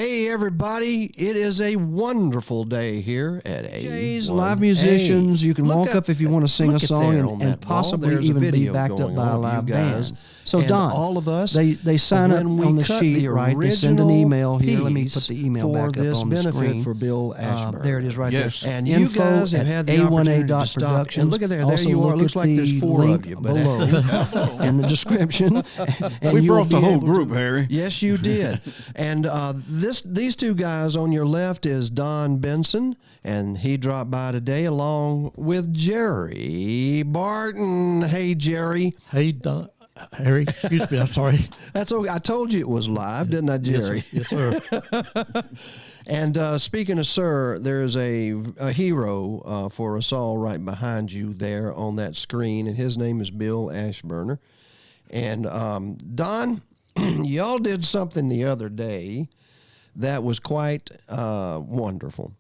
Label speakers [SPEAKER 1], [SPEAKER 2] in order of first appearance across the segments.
[SPEAKER 1] Hey, everybody. It is a wonderful day here at
[SPEAKER 2] AJ's Live Musicians. You can walk up if you want to sing a song and possibly even be backed up by a live band. So, Don,
[SPEAKER 1] all of us,
[SPEAKER 2] they sign up on the sheet, right? They send an email here. Let me put the email back up on the screen.
[SPEAKER 1] For Bill Ashburner.
[SPEAKER 2] There it is right there.
[SPEAKER 1] And you guys have had the opportunity to stop. And look at there. There you are. It looks like there's four of you.
[SPEAKER 2] Below in the description.
[SPEAKER 3] And we brought the whole group, Harry.
[SPEAKER 1] Yes, you did. And these two guys on your left is Don Benson, and he dropped by today along with Jerry Barton. Hey, Jerry.
[SPEAKER 4] Hey, Don. Harry, excuse me, I'm sorry.
[SPEAKER 1] That's okay. I told you it was live, didn't I, Jerry?
[SPEAKER 4] Yes, sir.
[SPEAKER 1] And speaking of sir, there's a hero for us all right behind you there on that screen, and his name is Bill Ashburner. And Don, y'all did something the other day that was quite wonderful.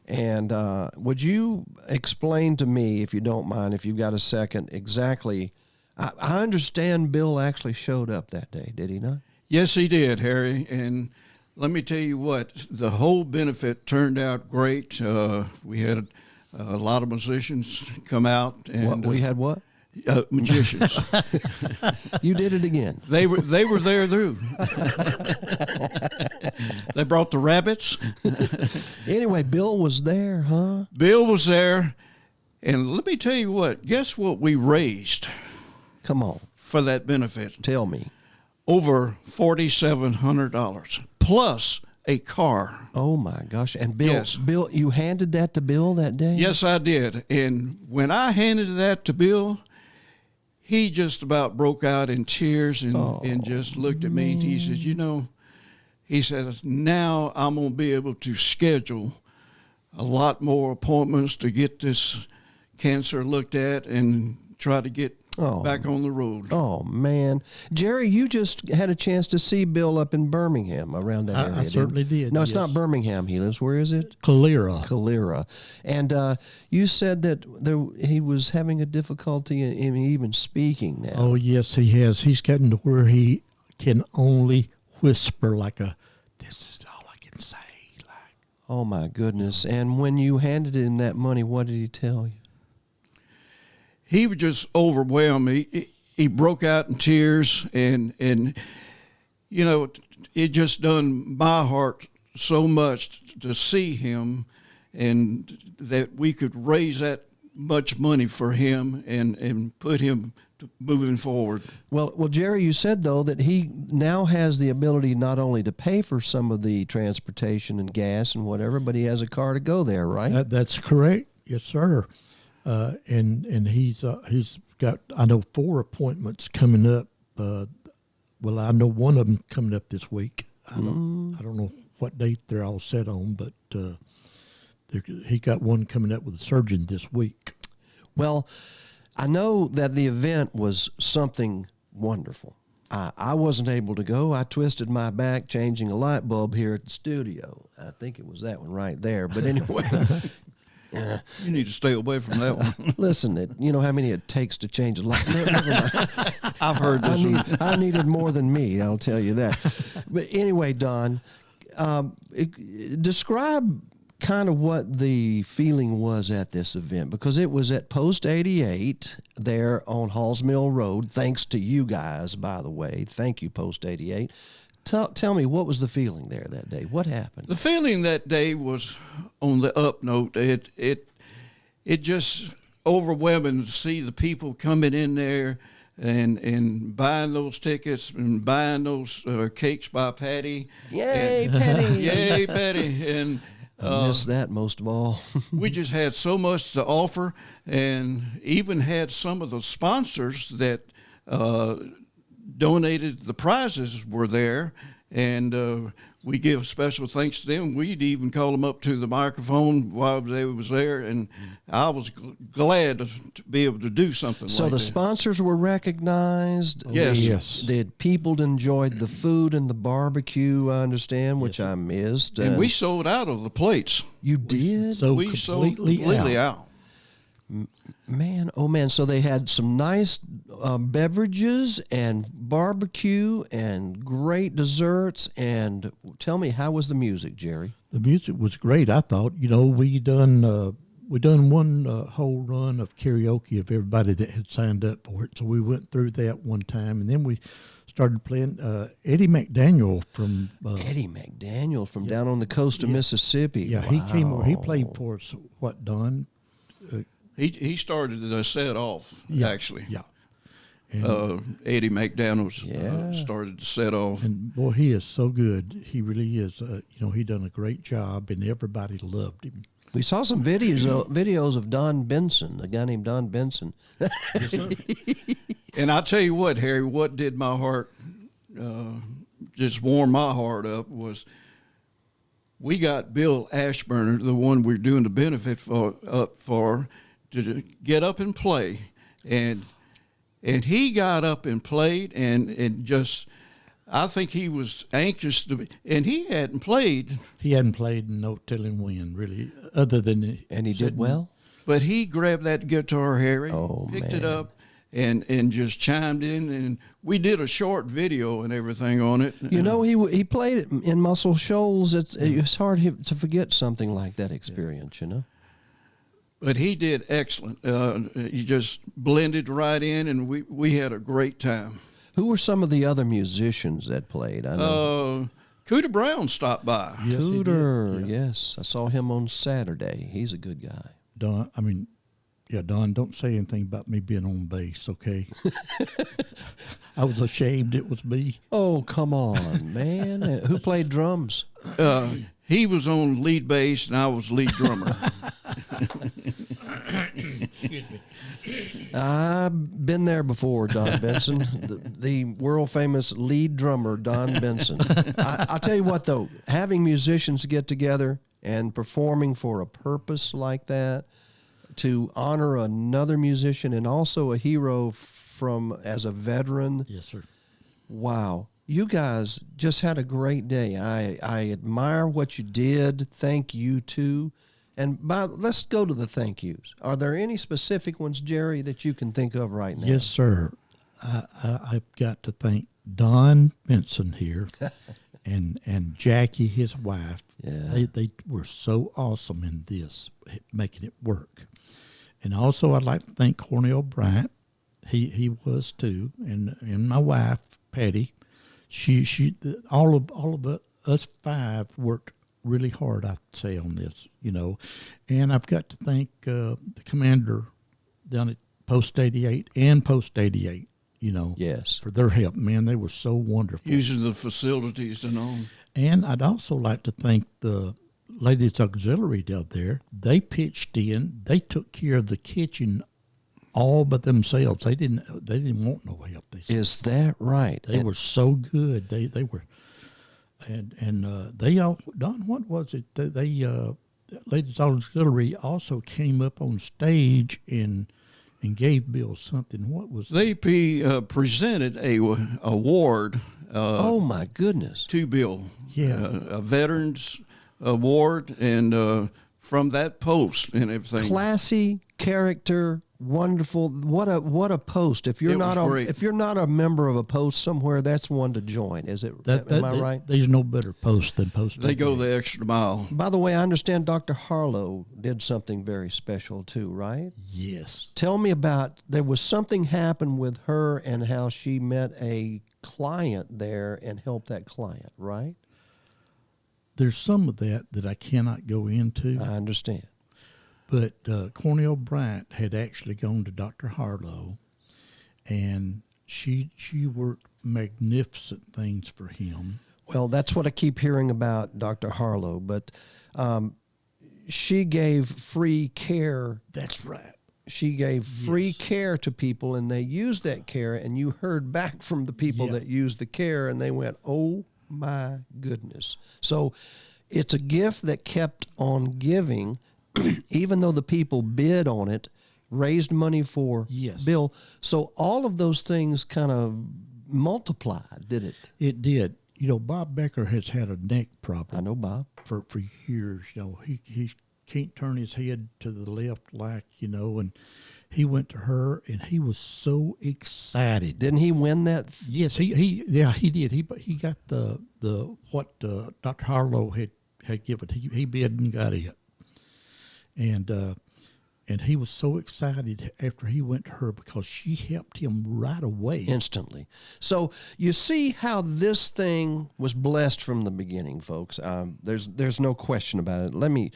[SPEAKER 1] And would you explain to me, if you don't mind, if you've got a second, exactly? I understand Bill actually showed up that day, did he not?
[SPEAKER 3] Yes, he did, Harry. And let me tell you what, the whole benefit turned out great. We had a lot of musicians come out. And
[SPEAKER 1] we had what?
[SPEAKER 3] Magicians.
[SPEAKER 1] You did it again.
[SPEAKER 3] They were there too. They brought the rabbits.
[SPEAKER 1] Anyway, Bill was there, huh?
[SPEAKER 3] Bill was there. And let me tell you what, guess what we raised?
[SPEAKER 1] Come on.
[SPEAKER 3] For that benefit.
[SPEAKER 1] Tell me.
[SPEAKER 3] Over $4,700 plus a car.
[SPEAKER 1] Oh my gosh. And Bill,
[SPEAKER 3] yes.
[SPEAKER 1] Bill, you handed that to Bill that day?
[SPEAKER 3] Yes, I did. And when I handed that to Bill, he just about broke out in tears and just looked at me and he says, he says, now I'm going to be able to schedule a lot more appointments to get this cancer looked at and try to get back on the road.
[SPEAKER 1] Oh, man. Jerry, you just had a chance to see Bill up in Birmingham around that area.
[SPEAKER 4] I certainly did.
[SPEAKER 1] No, it's not Birmingham he lives. Where is it?
[SPEAKER 4] Calera.
[SPEAKER 1] And you said that he was having a difficulty in even speaking now.
[SPEAKER 4] Oh, yes, he has. He's gotten to where he can only whisper this is all I can say.
[SPEAKER 1] Oh, my goodness. And when you handed him that money, what did he tell you?
[SPEAKER 3] He was just overwhelmed. He broke out in tears, and it just done my heart so much to see him, and that we could raise that much money for him and put him moving forward.
[SPEAKER 1] Well, Jerry, you said though that he now has the ability not only to pay for some of the transportation and gas and whatever, but he has a car to go there, right?
[SPEAKER 4] That's correct. Yes, sir. And he's got, I know, 4 appointments coming up. Well, I know one of them coming up this week. I don't know what date they're all set on, but he got one coming up with a surgeon this week.
[SPEAKER 1] Well, I know that the event was something wonderful. I wasn't able to go. I twisted my back changing a light bulb here at the studio. I think it was that one right there. But anyway.
[SPEAKER 3] You need to stay away from that one.
[SPEAKER 1] Listen, you know how many it takes to change a light? Never mind.
[SPEAKER 3] I've heard this.
[SPEAKER 1] I needed more than me, I'll tell you that. But anyway, Don, describe kind of what the feeling was at this event, because it was at Post 88 there on Halls Mill Road. Thanks to you guys, by the way. Thank you, Post 88. Tell me, what was the feeling there that day? What happened?
[SPEAKER 3] The feeling that day was on the up note. It just overwhelming to see the people coming in there and buying those tickets and buying those cakes by Patty.
[SPEAKER 1] Yay, Patty!
[SPEAKER 3] Yay, Patty! And
[SPEAKER 1] I miss that most of all.
[SPEAKER 3] We just had so much to offer, and even had some of the sponsors that donated the prizes were there, and we give special thanks to them. We'd even call them up to the microphone while they was there, and I was glad to be able to do something like that.
[SPEAKER 1] So the sponsors were recognized?
[SPEAKER 3] Yes.
[SPEAKER 1] The people enjoyed the food and the barbecue, I understand, which I missed.
[SPEAKER 3] And we sold out of the plates.
[SPEAKER 1] You did?
[SPEAKER 3] We sold completely out.
[SPEAKER 1] Man, oh man! So they had some nice beverages and barbecue and great desserts. And tell me, how was the music, Jerry?
[SPEAKER 4] The music was great. I thought, we done one whole run of karaoke of everybody that had signed up for it. So we went through that one time, and then we started playing Eddie McDaniel from
[SPEAKER 1] down on the coast of Mississippi.
[SPEAKER 4] Yeah,
[SPEAKER 1] wow.
[SPEAKER 4] He came over. He played for us. What, Don?
[SPEAKER 3] He started the set off, actually.
[SPEAKER 4] Yeah. And,
[SPEAKER 3] Eddie McDaniel started the set off.
[SPEAKER 4] And boy, he is so good. He really is. He done a great job, and everybody loved him.
[SPEAKER 1] We saw some videos of Don Benson, a guy named Don Benson.
[SPEAKER 3] And I'll tell you what, Harry, what did my heart, just warm my heart up was we got Bill Ashburner, the one we're doing the benefit for, to get up and play. And he got up and played and just, I think he was anxious to be, and he hadn't played.
[SPEAKER 4] He hadn't played in no telling when, really, other than.
[SPEAKER 1] And he did well?
[SPEAKER 3] But he grabbed that guitar, Harry, picked it
[SPEAKER 1] man.
[SPEAKER 3] up, and just chimed in, and we did a short video and everything on it.
[SPEAKER 1] He played it in Muscle Shoals. It's hard to forget something like that experience,
[SPEAKER 3] But he did excellent. He just blended right in, and we had a great time.
[SPEAKER 1] Who were some of the other musicians that played? I know.
[SPEAKER 3] Cooter Brown stopped by.
[SPEAKER 4] Yes,
[SPEAKER 1] Cooter, yes. I saw him on Saturday. He's a good guy.
[SPEAKER 4] Don, don't say anything about me being on bass, okay? I was ashamed it was me.
[SPEAKER 1] Oh, come on, man. Who played drums?
[SPEAKER 3] He was on lead bass, and I was lead drummer.
[SPEAKER 4] Excuse me.
[SPEAKER 1] I've been there before, Don Benson, the world-famous lead drummer, Don Benson. I'll tell you what, though, having musicians get together and performing for a purpose like that, to honor another musician and also a hero as a veteran.
[SPEAKER 4] Yes, sir.
[SPEAKER 1] Wow. You guys just had a great day. I admire what you did. Thank you, too. And let's go to the thank yous. Are there any specific ones, Jerry, that you can think of right now?
[SPEAKER 4] Yes, sir. I've got to thank Don Benson here and Jackie, his wife.
[SPEAKER 1] Yeah.
[SPEAKER 4] They were so awesome in this, making it work. And also I'd like to thank Cornell Bryant. He was too. And my wife, Patty. She all of us five worked really hard, I'd say, on this, And I've got to thank the commander down at Post 88 and Post 88,
[SPEAKER 1] Yes.
[SPEAKER 4] for their help. Man, they were so wonderful.
[SPEAKER 3] Using the facilities and all.
[SPEAKER 4] And I'd also like to thank the Ladies Auxiliary down there. They pitched in. They took care of the kitchen all but themselves. They didn't want no help.
[SPEAKER 1] Is that right?
[SPEAKER 4] They were so good. They were. And they all, Don, what was it? They Ladies Auxiliary also came up on stage and gave Bill something. What was
[SPEAKER 3] they presented a award?
[SPEAKER 1] Oh my goodness!
[SPEAKER 3] To Bill,
[SPEAKER 4] yeah,
[SPEAKER 3] a Veterans Award, and from that post and everything.
[SPEAKER 1] Classy, character, wonderful. What a post! If you're not a member of a post somewhere, that's one to join. Is it? Am I right?
[SPEAKER 4] There's no better post than Post.
[SPEAKER 3] They go the extra mile.
[SPEAKER 1] By the way, I understand Dr. Harlow did something very special too, right?
[SPEAKER 4] Yes.
[SPEAKER 1] Tell me about. There was something happened with her and how she met a client there and helped that client, right?
[SPEAKER 4] There's some of that I cannot go into.
[SPEAKER 1] I understand.
[SPEAKER 4] But Cornell Bryant had actually gone to Dr. Harlow, and she worked magnificent things for him.
[SPEAKER 1] Well, that's what I keep hearing about Dr. Harlow, but she gave free care.
[SPEAKER 4] That's right.
[SPEAKER 1] She gave free care to people, and they used that care, and you heard back from the people that used the care, and they went, oh, my goodness. So it's a gift that kept on giving, even though the people bid on it, raised money for Bill. So all of those things kind of multiplied, did it?
[SPEAKER 4] It did. Bob Becker has had a neck problem.
[SPEAKER 1] I know Bob.
[SPEAKER 4] For years. He can't turn his head to the left, like, and he went to her, and he was so excited.
[SPEAKER 1] Didn't he win that?
[SPEAKER 4] Yes, he did. He got the what Dr. Harlow had given. He bid and got it, and he was so excited after he went to her because she helped him right away,
[SPEAKER 1] instantly. So you see how this thing was blessed from the beginning, folks. There's no question about it. Let me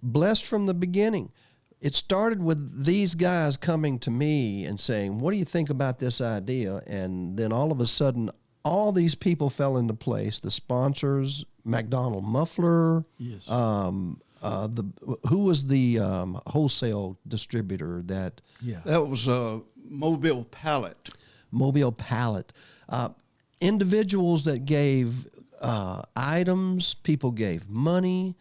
[SPEAKER 1] blessed from the beginning. It started with these guys coming to me and saying, what do you think about this idea? And then all of a sudden, all these people fell into place. The sponsors, McDonald Muffler.
[SPEAKER 4] Yes.
[SPEAKER 1] Who was the wholesale distributor that?
[SPEAKER 4] Yeah.
[SPEAKER 3] That was Mobile Pallet.
[SPEAKER 1] Mobile Pallet. Individuals that gave items, people gave money.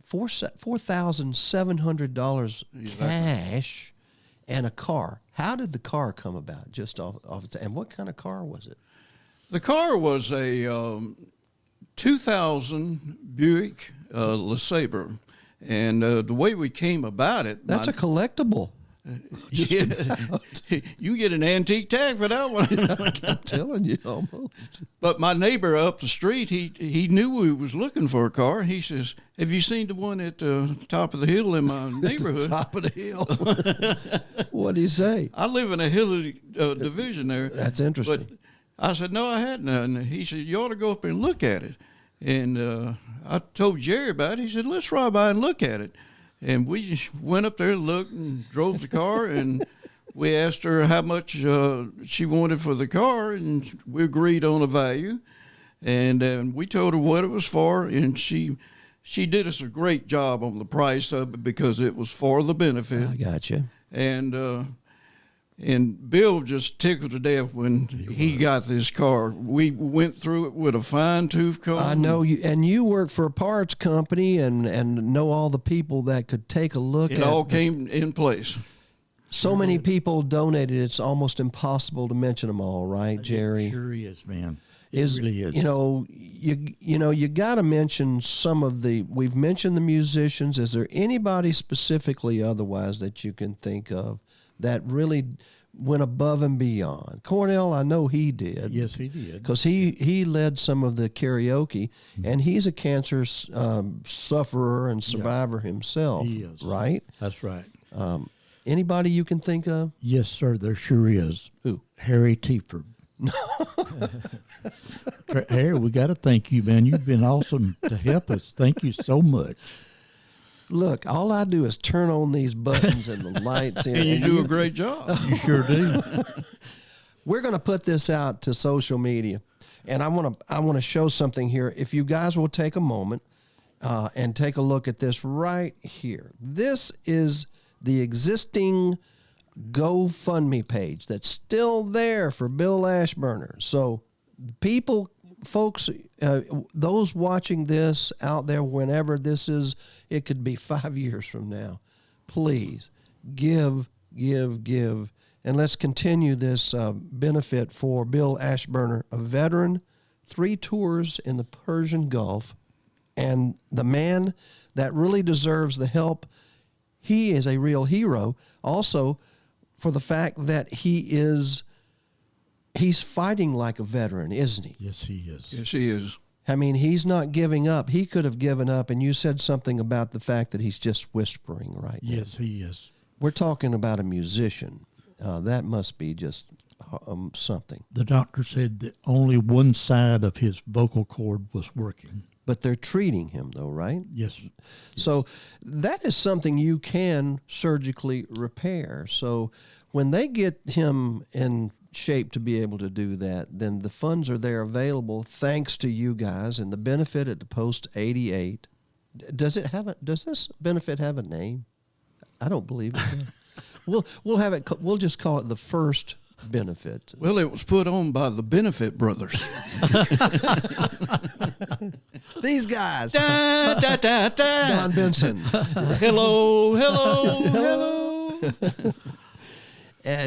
[SPEAKER 1] $4,700 cash and a car. How did the car come about? Just off and what kind of car was it?
[SPEAKER 3] The car was a 2000 Buick LeSabre, and the way we came about it.
[SPEAKER 1] That's a collectible.
[SPEAKER 3] Yeah, you get an antique tag for that one.
[SPEAKER 1] I'm telling you, almost.
[SPEAKER 3] But my neighbor up the street, he knew we was looking for a car. He says, "Have you seen the one at the top of the hill in my neighborhood?"
[SPEAKER 1] Top of the hill. What did he say?
[SPEAKER 3] I live in a hilly division there.
[SPEAKER 1] That's interesting.
[SPEAKER 3] But I said, "No, I hadn't." And he said, "You ought to go up and look at it." And I told Jerry about it. He said, "Let's ride by and look at it." And we just went up there and looked and drove the car, and we asked her how much she wanted for the car, and we agreed on a value. And we told her what it was for, and she did us a great job on the price of it because it was for the benefit.
[SPEAKER 1] I got you.
[SPEAKER 3] And Bill just tickled to death when he got this car. We went through it with a fine-tooth comb.
[SPEAKER 1] I know you, and you work for a parts company and know all the people that could take a look at it.
[SPEAKER 3] It all came in place.
[SPEAKER 1] So many people donated, it's almost impossible to mention them all, right, Jerry?
[SPEAKER 4] It sure is, man. It really is.
[SPEAKER 1] You got to mention some of we've mentioned the musicians. Is there anybody specifically otherwise that you can think of that really went above and beyond? Cornell, I know he did.
[SPEAKER 4] Yes, he did.
[SPEAKER 1] Because he led some of the karaoke, and he's a cancer sufferer and survivor himself.
[SPEAKER 4] He is.
[SPEAKER 1] Right?
[SPEAKER 4] That's right.
[SPEAKER 1] Anybody you can think of?
[SPEAKER 4] Yes, sir, there sure is.
[SPEAKER 1] Who?
[SPEAKER 4] Harry Tieford. Harry, we got to thank you, man. You've been awesome to help us. Thank you so much.
[SPEAKER 1] Look, all I do is turn on these buttons and the lights.
[SPEAKER 3] And you do a great job.
[SPEAKER 4] You sure do.
[SPEAKER 1] We're going to put this out to social media, and I want to show something here. If you guys will take a moment and take a look at this right here. This is the existing GoFundMe page that's still there for Bill Ashburner. So folks, those watching this out there, whenever this is, it could be 5 years from now. Please give, and let's continue this benefit for Bill Ashburner, a veteran, 3 tours in the Persian Gulf, and the man that really deserves the help. He is a real hero, also for the fact that he's fighting like a veteran, isn't he?
[SPEAKER 4] Yes, he is.
[SPEAKER 3] Yes, he is.
[SPEAKER 1] I mean, he's not giving up. He could have given up, and you said something about the fact that he's just whispering right now.
[SPEAKER 4] Yes, he is.
[SPEAKER 1] We're talking about a musician. That must be just something.
[SPEAKER 4] The doctor said that only one side of his vocal cord was working.
[SPEAKER 1] But they're treating him, though, right?
[SPEAKER 4] Yes.
[SPEAKER 1] So that is something you can surgically repair. So when they get him in shape to be able to do that, then the funds are there available thanks to you guys and the benefit at the Post 88. Does this benefit have a name? I don't believe it does. We'll just call it the first benefit.
[SPEAKER 3] Well, it was put on by the Benefit Brothers.
[SPEAKER 1] These guys.
[SPEAKER 3] Da, da, da, da.
[SPEAKER 1] Don Benson.
[SPEAKER 3] Hello.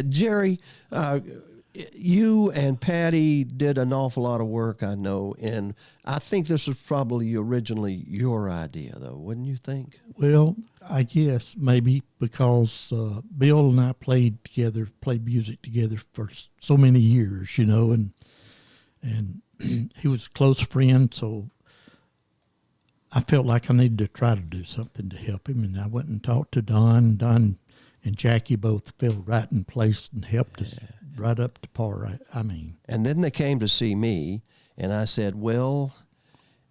[SPEAKER 1] Jerry, you and Patty did an awful lot of work, I know, and I think this was probably originally your idea, though, wouldn't you think?
[SPEAKER 4] Well, I guess maybe because Bill and I played music together for so many years, and he was a close friend, so I felt like I needed to try to do something to help him, and I went and talked to Don. Don and Jackie both fell right in place and helped us right up to par.
[SPEAKER 1] And then they came to see me, and I said, well,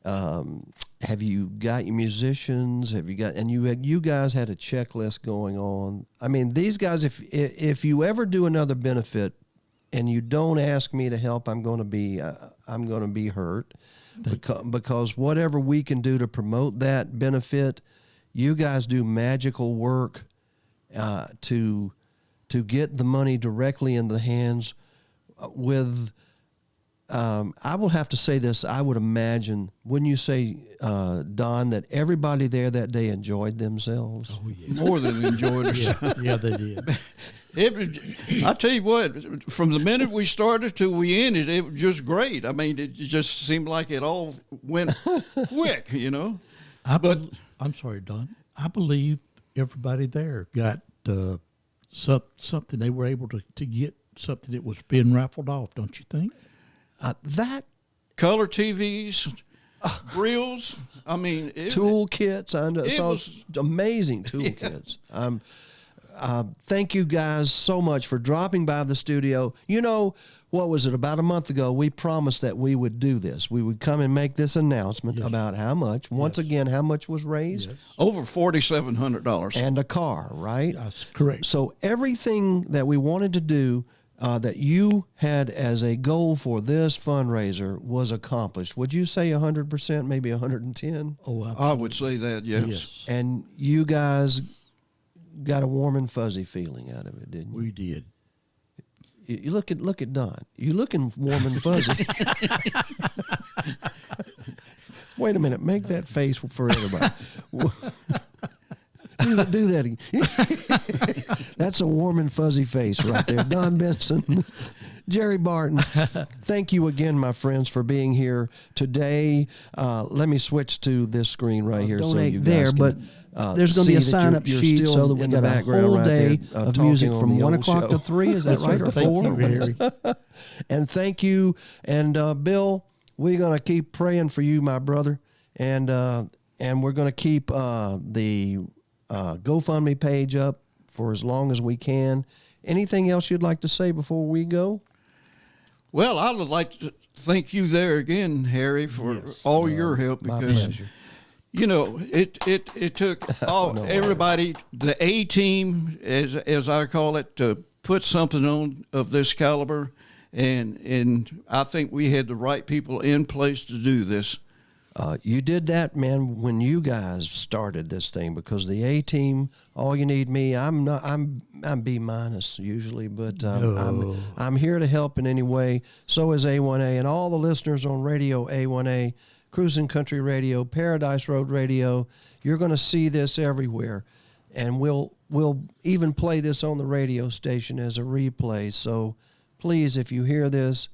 [SPEAKER 1] have you got your musicians? Have you got? And you guys had a checklist going on. I mean, these guys, if you ever do another benefit, and you don't ask me to help, I'm going to be hurt, because whatever we can do to promote that benefit, you guys do magical work to get the money directly in the hands with. I will have to say this. I would imagine, wouldn't you say, Don, that everybody there that day enjoyed themselves?
[SPEAKER 3] Oh, yeah. More than enjoyed themselves.
[SPEAKER 4] Yeah, they did.
[SPEAKER 3] I tell you what, from the minute we started till we ended, it was just great. I mean, it just seemed like it all went quick,
[SPEAKER 4] I'm sorry, Don. I believe everybody there got something. They were able to get something that was being raffled off, don't you think?
[SPEAKER 1] That
[SPEAKER 3] color TVs, grills. I mean,
[SPEAKER 1] toolkits. I know it was amazing toolkits. Thank you guys so much for dropping by the studio. What was it? About a month ago, we promised that we would do this. We would come and make this announcement about how much. Once again, how much was raised?
[SPEAKER 3] Yes. Over $4,700.
[SPEAKER 1] And a car, right?
[SPEAKER 4] That's correct.
[SPEAKER 1] So everything that we wanted to do, that you had as a goal for this fundraiser, was accomplished. Would you say 100%, maybe 110?
[SPEAKER 4] Oh, absolutely.
[SPEAKER 3] I would say that, yes.
[SPEAKER 1] And you guys got a warm and fuzzy feeling out of it, didn't you?
[SPEAKER 4] We did.
[SPEAKER 1] You look at Don. You looking warm and fuzzy. Wait a minute. Make that face for everybody. Do that again. That's a warm and fuzzy face right there. Don Benson, Jerry Barton, thank you again, my friends, for being here today. Let me switch to this screen right here.
[SPEAKER 2] Donate
[SPEAKER 1] so you guys
[SPEAKER 2] there,
[SPEAKER 1] can,
[SPEAKER 2] but there's going to be a sign-up sheet so that we got a whole day of music from 1 o'clock to 3. Is that right? Or 4?
[SPEAKER 4] Thank you, Harry.
[SPEAKER 1] And thank you. And Bill, we're going to keep praying for you, my brother. And we're going to keep the GoFundMe page up for as long as we can. Anything else you'd like to say before we go?
[SPEAKER 3] Well, I would like to thank you there again, Harry, for all your help, because it took everybody, the A team, as I call it, to put something on of this caliber, and I think we had the right people in place to do this.
[SPEAKER 1] You did that, man, when you guys started this thing, because the A team, all you need me. I'm B- usually, but I'm here to help in any way. So is A1A, and all the listeners on Radio A1A, Cruising Country Radio, Paradise Road Radio. You're going to see this everywhere, and we'll even play this on the radio station as a replay. So please, if you hear this,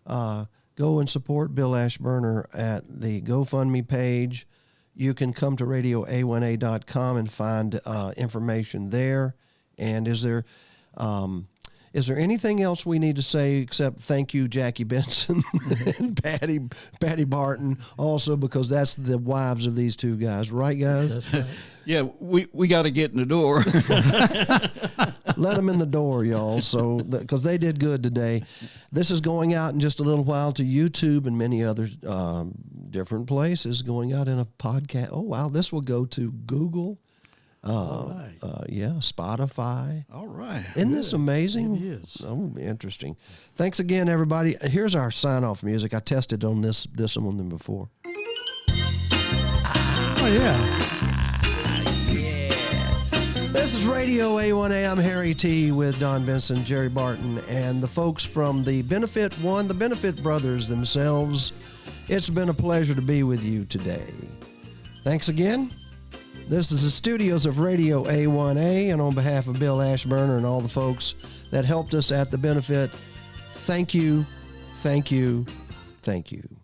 [SPEAKER 1] go and support Bill Ashburner at the GoFundMe page. You can come to radioa1a.com and find information there. And is there anything else we need to say except thank you, Jackie Benson and Patty Barton, also, because that's the wives of these two guys, right, guys?
[SPEAKER 4] That's right.
[SPEAKER 3] Yeah, we got to get in the door.
[SPEAKER 1] Let them in the door, y'all, so because they did good today. This is going out in just a little while to YouTube and many other different places, going out in a podcast. Oh, wow, this will go to Google. Spotify.
[SPEAKER 3] All right.
[SPEAKER 1] Isn't this amazing?
[SPEAKER 4] It is.
[SPEAKER 1] Oh, interesting. Thanks again, everybody. Here's our sign-off music. I tested on this one before.
[SPEAKER 4] Oh, yeah.
[SPEAKER 1] This is Radio A1A. I'm Harry T. with Don Benson, Jerry Barton, and the folks from the Benefit One, the Benefit Brothers themselves. It's been a pleasure to be with you today. Thanks again. This is the studios of Radio A1A, and on behalf of Bill Ashburner and all the folks that helped us at the Benefit, Thank you, thank you, thank you.